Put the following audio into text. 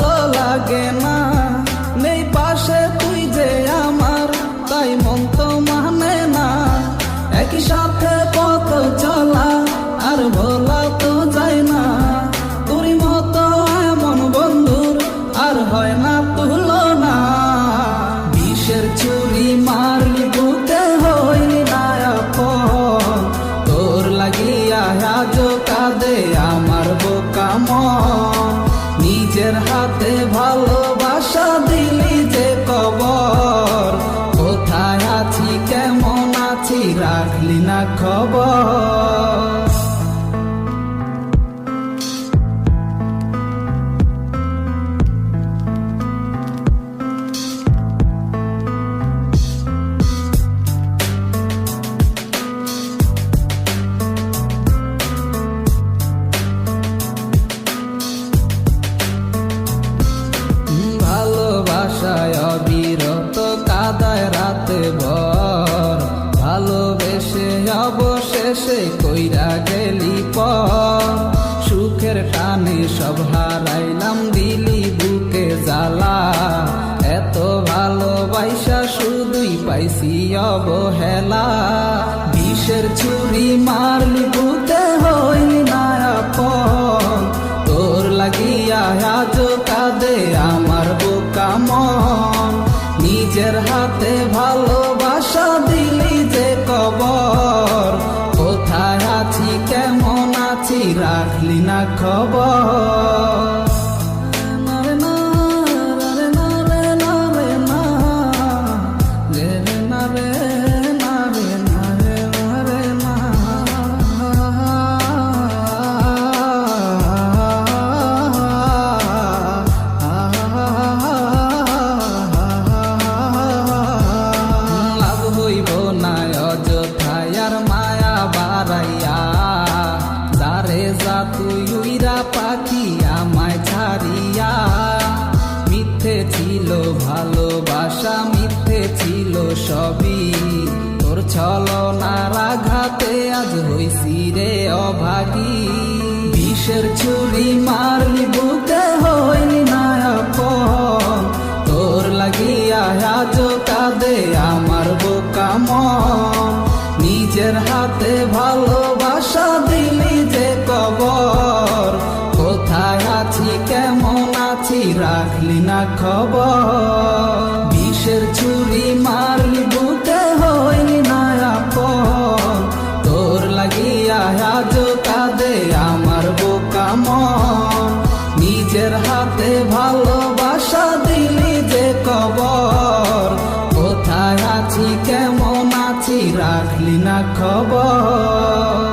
ভালো লাগে না, নেই পাশে তুই যে আমার, তাই মন তো মানে না। একই সাথে পথ চলা আর ভোলা তো যায় না, তোর মতো এমন বন্ধুর আর হয় না তুলনা। বিষের ছুরি মারলি বুকে হইলি না আপন, তোর লাগিয়া আজও কাঁদে আমার বোকা মন। নিজের হাতে ভালোবাসা দিলি যে কবর, কোথায় আছি কেমন আছি রাখলি না খবর। ভালোবাসায় অবিরত কাদায় রাতে ভর, ভালোবেসে অবশেষে কইরা গেলি পর। সুখের টানে সব হারাইলাম দিলি বুকে জ্বালা, এত ভালোবাসা শুধুই পাইছি অবহেলা। বিষের ছুরি মারলি বুকে হইলি না আপন, তোর লাগিয়া আজও কাঁদে আমার বোকা মন। নিজের হাতে ভালোবাসা দিলি যে কবর, কোথায় আছি কেমন আছি রাখলি না খবর। তুই উইরা পাখি আমায় ছাড়িয়া, মিথ্যে ছিল ভালোবাসা মিথ্যে ছিল সবই, তোর ছলনার আঘাতে আজ হইছি রে অভাগী। বিষের ছুরি মারলি বুকে হইলি না আপন, তোর লাগিয়া আজও কাঁদে আমার বোকা মন। নিজের হাতে ভালোবাসা দিলি যে কবর, কোথায় আছি কেমন আছি রাখলি না খবর। বিষের ছুরি মারলি বুকে হইলি না আপন, তোর লাগিয়া আজও কাঁদে আমার বোকা মন। নিজের হাতে ভালোবাসা দিলি যে কবর, কোথায় আছি কেমন আছি রাখলি না খবর।